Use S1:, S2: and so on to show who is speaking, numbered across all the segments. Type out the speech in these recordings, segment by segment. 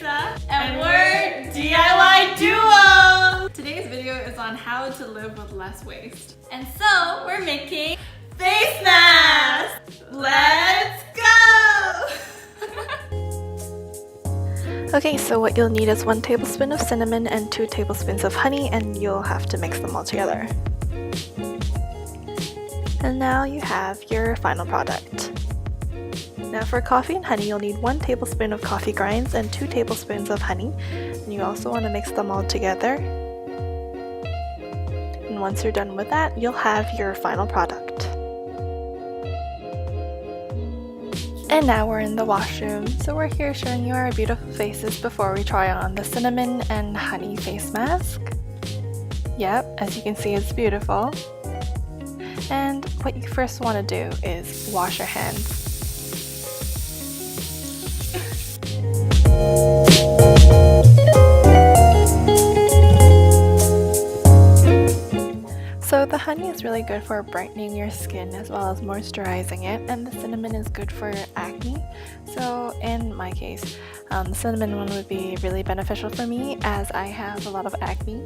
S1: Lisa, and we're DIY Duo! Today's video is on how to live with less waste.
S2: And so, we're making
S1: face masks! Let's go!
S3: Okay, so what you'll need is 1 tablespoon of cinnamon and 2 tablespoons of honey, and you'll have to mix them all together. And now you have your final product. Now for coffee and honey, you'll need 1 tablespoon of coffee grinds and 2 tablespoons of honey. And you also want to mix them all together. And once you're done with that, you'll have your final product. And now we're in the washroom, so we're here showing you our beautiful faces before we try on the cinnamon and honey face mask. Yep, as you can see, it's beautiful. And what you first want to do is wash your hands. So the honey is really good for brightening your skin as well as moisturizing it, and the cinnamon is good for acne. So in my case, the cinnamon one would be really beneficial for me as I have a lot of acne.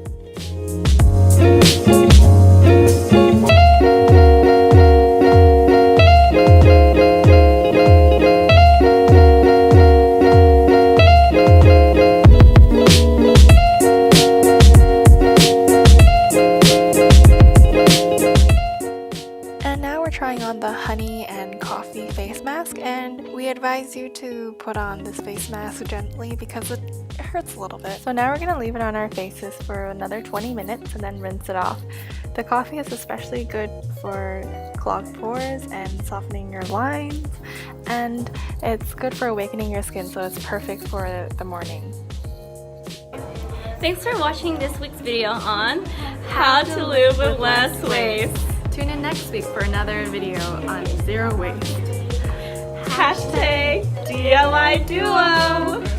S3: Trying on the honey and coffee face mask, and we advise you to put on this face mask gently because it hurts a little bit. So now we're going to leave it on our faces for another 20 minutes and then rinse it off. The coffee is especially good for clogged pores and softening your lines, and it's good for awakening your skin, so it's perfect for the morning.
S2: Thanks for watching this week's video on how to live with less waste.
S1: Tune in next week for another video on zero waste.
S2: Hashtag DIY Duo!